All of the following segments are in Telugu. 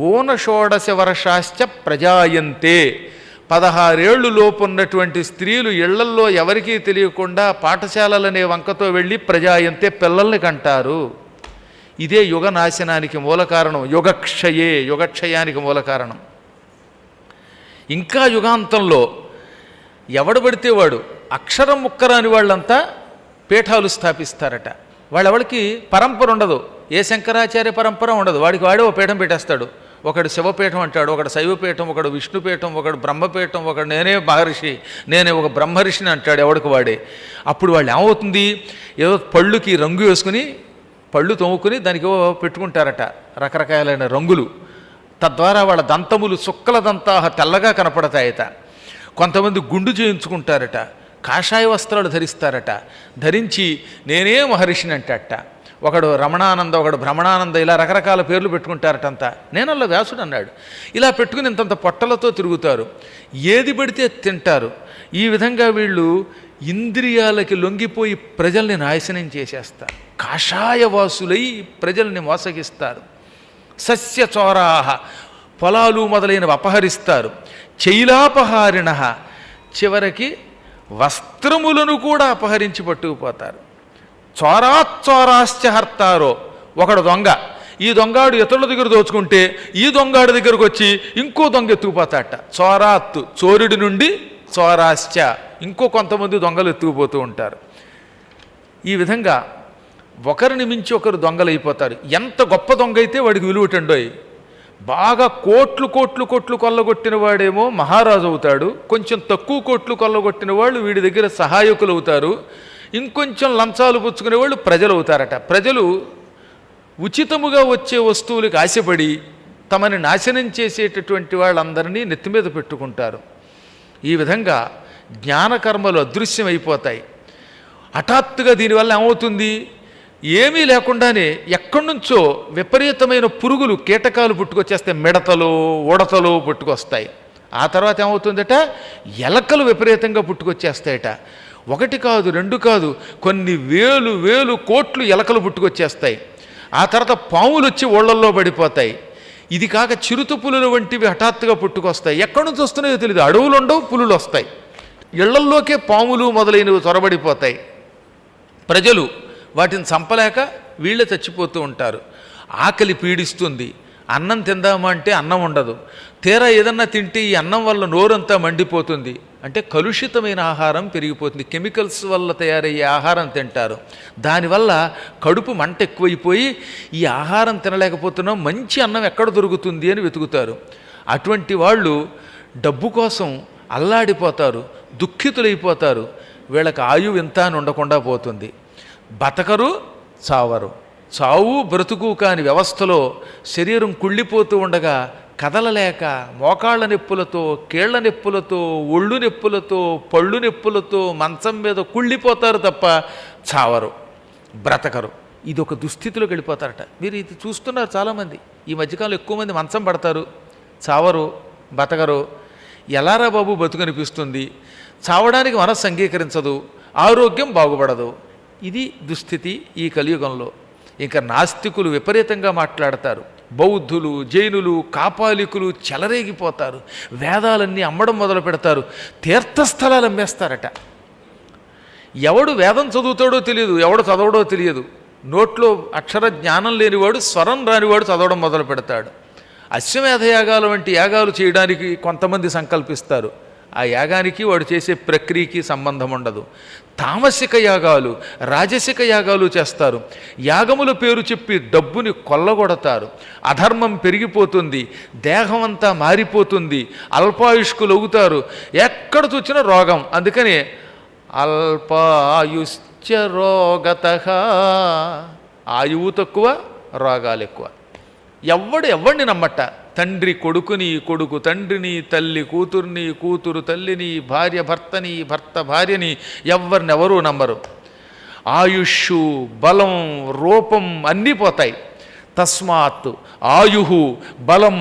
ఊనషోడశ వర్షాశ్చ ప్రజాయంతే. 16 ఏళ్ళు లోపు ఉన్నటువంటి స్త్రీలు ఇళ్లల్లో ఎవరికీ తెలియకుండా పాఠశాలలనే వంకతో వెళ్ళి ప్రజాయంతే పిల్లల్ని కంటారు. ఇదే యుగ నాశనానికి మూల కారణం, యుగక్షయానికి మూల కారణం. ఇంకా యుగాంతంలో ఎవడు పడితే వాడు అక్షరం ముక్కరాని వాళ్ళంతా పీఠాలు స్థాపిస్తారట. వాళ్ళెవరికి పరంపర ఉండదు, ఏ శంకరాచార్య పరంపర ఉండదు. వాడికి వాడే ఓ పీఠం పెట్టేస్తాడు. ఒకడు శివపీఠం అంటాడు, ఒకడు శైవపీఠం, ఒకడు విష్ణుపీఠం, ఒకడు బ్రహ్మపీఠం, ఒకడు నేనే మహర్షి, నేనే ఒక బ్రహ్మర్షిని అంటాడు ఎవడికి వాడే. అప్పుడు వాళ్ళు ఏమవుతుంది, ఏదో పళ్ళుకి రంగు వేసుకుని పళ్ళు తోముకుని దానికి పెట్టుకుంటారట రకరకాలైన రంగులు. తద్వారా వాళ్ళ దంతములు శుక్ల దంతాహ తెల్లగా కనపడతాయట. కొంతమంది గుండు చేయించుకుంటారట, కాషాయ వస్త్రాలు ధరిస్తారట, ధరించి నేనే మహర్షిని అంటట. ఒకడు రమణానంద, ఒకడు భ్రమణానంద, ఇలా రకరకాల పేర్లు పెట్టుకుంటారటంతా. నేనల్లా వ్యాసుడు అన్నాడు. ఇలా పెట్టుకుని ఇంతంత పొట్టలతో తిరుగుతారు, ఏది పడితే తింటారు. ఈ విధంగా వీళ్ళు ఇంద్రియాలకి లొంగిపోయి ప్రజల్ని నాశనం చేసేస్తారు. కాషాయవాసులై ప్రజల్ని మోసగిస్తారు. సస్యచోరాహ, పొలాలు మొదలైనవి అపహరిస్తారు. చైలాపహారిణ, చివరికి వస్త్రములను కూడా అపహరించి పట్టుకుపోతారు. చోరాశ్చ హర్తారో, ఒకడు దొంగ, ఈ దొంగాడు ఇతరుల దగ్గర దోచుకుంటే ఈ దొంగాడి దగ్గరకు వచ్చి ఇంకో దొంగ ఎత్తుకుపోతాట. చోరాత్తు, చోరుడి నుండి చోరాశ్చ, ఇంకో కొంతమంది దొంగలు ఎత్తుకుపోతూ ఉంటారు. ఈ విధంగా ఒకరిని మించి ఒకరు దొంగలు అయిపోతారు. ఎంత గొప్ప దొంగ అయితే వాడికి విలువటండోయ్. బాగా కోట్లు కోట్లు కోట్లు కొల్లగొట్టిన వాడేమో మహారాజు అవుతాడు, కొంచెం తక్కువ కోట్లు కొల్లగొట్టిన వాళ్ళు వీడి దగ్గర సహాయకులు అవుతారు, ఇంకొంచెం లంచాలు పుచ్చుకునే వాళ్ళు ప్రజలు అవుతారట. ప్రజలు ఉచితముగా వచ్చే వస్తువులకు ఆశపడి తమని నాశనం చేసేటటువంటి వాళ్ళందరినీ నెత్తిమీద పెట్టుకుంటారు. ఈ విధంగా జ్ఞానకర్మలు అదృశ్యమైపోతాయి. హఠాత్తుగా దీనివల్ల ఏమవుతుంది, ఏమీ లేకుండానే ఎక్కడి నుంచో విపరీతమైన పురుగులు, కీటకాలు పుట్టుకొచ్చేస్తాయి. మిడతలు, ఉడతలు పుట్టుకొస్తాయి. ఆ తర్వాత ఏమవుతుందట, ఎలకలు విపరీతంగా పుట్టుకొచ్చేస్తాయట. ఒకటి కాదు, రెండు కాదు, కొన్ని వేలు వేలు కోట్లు ఎలకలు పుట్టుకొచ్చేస్తాయి. ఆ తర్వాత పాములు వచ్చి ఓళ్లల్లో పడిపోతాయి. ఇది కాక చిరుత పులులు వంటివి హఠాత్తుగా పుట్టుకొస్తాయి. ఎక్కడి నుంచి వస్తున్నాయో తెలియదు. అడవులు ఉండవు, పులులు వస్తాయి. ఇళ్లల్లోకే పాములు మొదలైనవి చొరబడిపోతాయి. ప్రజలు వాటిని చంపలేక వీళ్ళే చచ్చిపోతూ ఉంటారు. ఆకలి పీడిస్తుంది. అన్నం తిందామా అంటే అన్నం ఉండదు. తీరా ఏదన్నా తింటే ఈ అన్నం వల్ల నోరంతా మండిపోతుంది. అంటే కలుషితమైన ఆహారం పెరిగిపోతుంది. కెమికల్స్ వల్ల తయారయ్యే ఆహారం తింటారు. దానివల్ల కడుపు మంట ఎక్కువైపోయి ఈ ఆహారం తినలేకపోతున్నాం, మంచి అన్నం ఎక్కడ దొరుకుతుంది అని వెతుకుతారు. అటువంటి వాళ్ళు డబ్బు కోసం అల్లాడిపోతారు, దుఃఖితులైపోతారు. వీళ్ళకి ఆయువు ఇంత అని ఉండకుండా పోతుంది. బతకరు, చావరు. చావు బ్రతుకు కాని వ్యవస్థలో శరీరం కుళ్ళిపోతూ ఉండగా కదలలేక మోకాళ్ళ నొప్పులతో, కీళ్ల నొప్పులతో, ఒళ్ళు నొప్పులతో, పళ్ళు నొప్పులతో మంచం మీద కుళ్ళిపోతారు తప్ప చావరు, బ్రతకరు. ఇది ఒక దుస్థితిలోకి వెళ్ళిపోతారట. మీరు ఇది చూస్తున్నారు చాలామంది. ఈ మధ్యకాలంలో ఎక్కువ మంది మంచం పడతారు, చావరు, బతకరు. ఎలారా బాబు బతుకనిపిస్తుంది, చావడానికి మనస్సు అంగీకరించదు, ఆరోగ్యం బాగుపడదు. ఇది దుస్థితి ఈ కలియుగంలో. ఇంకా నాస్తికులు విపరీతంగా మాట్లాడతారు. బౌద్ధులు, జైనులు, కాపాలికులు చెలరేగిపోతారు. వేదాలన్నీ అమ్మడం మొదలు పెడతారు. తీర్థస్థలాలు అమ్మేస్తారట. ఎవడు వేదం చదువుతాడో తెలియదు, ఎవడు చదవడో తెలియదు. నోట్లో అక్షర జ్ఞానం లేనివాడు, స్వరం రానివాడు చదవడం మొదలు పెడతాడు. అశ్వమేధ యాగాలు వంటి యాగాలు చేయడానికి కొంతమంది సంకల్పిస్తారు. ఆ యాగానికి వాడు చేసే ప్రక్రియకి సంబంధం ఉండదు. తామసిక యాగాలు, రాజసిక యాగాలు చేస్తారు. యాగముల పేరు చెప్పి డబ్బుని కొల్లగొడతారు. అధర్మం పెరిగిపోతుంది, దేహం అంతా మారిపోతుంది, అల్పాయుష్కులు అవుతారు. ఎక్కడ చూసినా రోగం. అందుకని అల్పాయుశ్చ రోగతః, ఆయువు తక్కువ, రోగాలు ఎక్కువ. ఎవడిని నమ్మట. తండ్రి కొడుకుని, కొడుకు తండ్రిని, తల్లి కూతుర్ని, కూతురు తల్లిని, భార్య భర్తని, భర్త భార్యని ఎవరినెవరూ నమ్మరు. ఆయుష్, బలం, రూపం అన్నీ పోతాయి. తస్మాత్ ఆయు బలం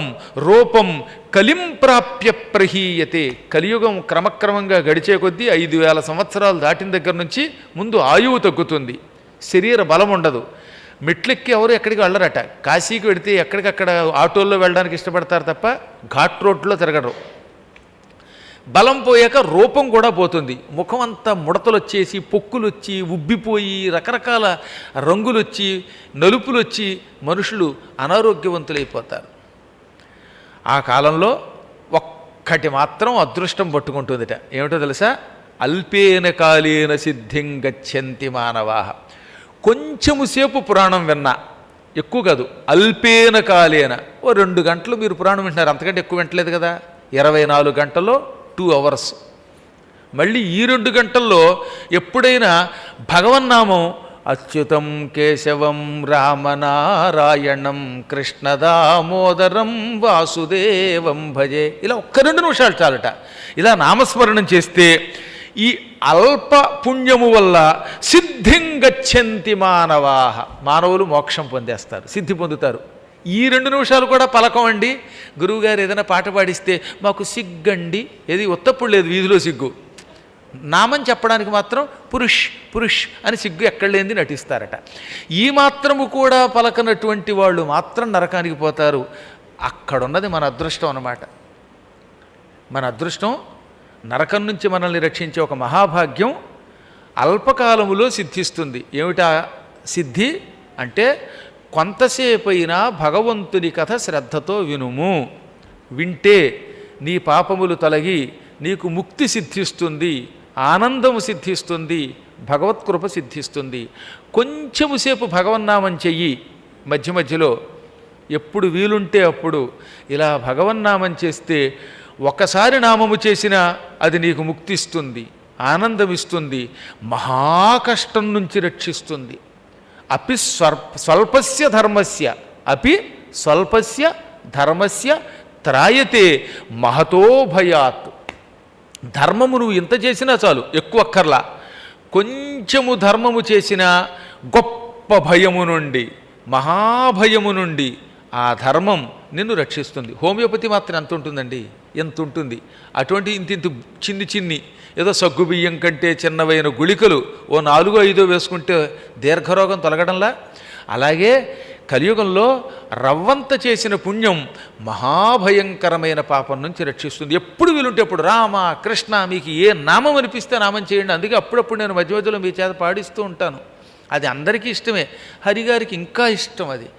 రూపం కలిం ప్రాప్య ప్రహీయతే. కలియుగం క్రమక్రమంగా గడిచే కొద్దీ 5000 సంవత్సరాలు దాటిన దగ్గర నుంచి ముందు ఆయువు తగ్గుతుంది, శరీర బలం ఉండదు. మెట్లెక్కి ఎవరు ఎక్కడికి వెళ్ళరట. కాశీకి వెడితే ఎక్కడికక్కడ ఆటోల్లో వెళ్ళడానికి ఇష్టపడతారు తప్ప ఘాట్ రోడ్లో తిరగరు. బలం పోయాక రూపం కూడా పోతుంది. ముఖం అంతా ముడతలు వచ్చేసి, పొక్కులు వచ్చి, ఉబ్బిపోయి, రకరకాల రంగులు వచ్చి, నలుపులు వచ్చి మనుషులు అనారోగ్యవంతులైపోతారు. ఆ కాలంలో ఒక్కటి మాత్రం అదృష్టం పట్టుకుంటుందిట. ఏమిటో తెలుసా? అల్పేన కాలేన సిద్ధిం గచ్చంతి మానవాః. కొంచెము సేపు పురాణం విన్నా, ఎక్కువ కాదు, అల్పేన కాలేన ఓ 2 గంటలు మీరు పురాణం వింటున్నారు, అంతకంటే ఎక్కువ వింటలేదు కదా. 24 గంటల్లో 2 అవర్స్. మళ్ళీ ఈ 2 గంటల్లో ఎప్పుడైనా భగవన్నామం అచ్యుతం కేశవం రామనారాయణం కృష్ణదామోదరం వాసుదేవం భజే, ఇలా ఒక్క 2 నిమిషాలు చాలట. ఇలా నామస్మరణం చేస్తే ఈ అల్ప పుణ్యము వల్ల సిద్ధిం గచ్చంతి మానవాః, మానవులు మోక్షం పొందేస్తారు, సిద్ధి పొందుతారు. ఈ 2 నిమిషాలు కూడా పలకం అండి. గురువుగారు ఏదైనా పాట పాడిస్తే మాకు సిగ్గండి, ఏది ఉత్తప్పుడు లేదు వీధిలో సిగ్గు. నామం చెప్పడానికి మాత్రం పురుష్ పురుష్ అని సిగ్గు ఎక్కడ లేనిది నటిస్తారట. ఈ మాత్రము కూడా పలకనటువంటి వాళ్ళు మాత్రం నరకానికి పోతారు. అక్కడున్నది మన అదృష్టం అన్నమాట. మన అదృష్టం నరకం నుంచి మనల్ని రక్షించే ఒక మహాభాగ్యం అల్పకాలములో సిద్ధిస్తుంది. ఏమిటా సిద్ధి అంటే, కొంతసేపైనా భగవంతుని కథ శ్రద్ధతో వినుము. వింటే నీ పాపములు తొలగి నీకు ముక్తి సిద్ధిస్తుంది, ఆనందము సిద్ధిస్తుంది, భగవత్కృప సిద్ధిస్తుంది. కొంచెము సేపు భగవన్నామం చెయ్యి. మధ్య మధ్యలో ఎప్పుడు వీలుంటే అప్పుడు ఇలా భగవన్నామం చేస్తే, ఒకసారి నామము చేసినా అది నీకు ముక్తిస్తుంది, ఆనందమిస్తుంది, మహాకష్టం నుంచి రక్షిస్తుంది. అపి స్వల్పస్య ధర్మస్య అపి స్వల్పస్య ధర్మస్య త్రాయతే మహతో భయాత్. ధర్మము నువ్వు ఇంత చేసినా చాలు, ఎక్కువ అక్కర్లా. కొంచెము ధర్మము చేసినా గొప్ప భయము నుండి, మహాభయము నుండి ఆ ధర్మం నిన్ను రక్షిస్తుంది. హోమియోపతి మాత్రం ఎంత ఉంటుందండి, ఎంత ఉంటుంది. అటువంటి ఇంతింత చిన్ని ఏదో సగ్గు బియ్యం కంటే చిన్నవైన గుళికలు ఓ 4-5 వేసుకుంటే దీర్ఘరోగం తొలగడంలా, అలాగే కలియుగంలో రవ్వంత చేసిన పుణ్యం మహాభయంకరమైన పాపం నుంచి రక్షిస్తుంది. ఎప్పుడు వీలుంటే అప్పుడు రామ కృష్ణ మీకు ఏ నామం అనిపిస్తే నామం చేయండి. అందుకే అప్పుడప్పుడు నేను మధ్య మధ్యలో మీ చేత పాడిస్తూ ఉంటాను. అది అందరికీ ఇష్టమే, హరిగారికి ఇంకా ఇష్టం అది.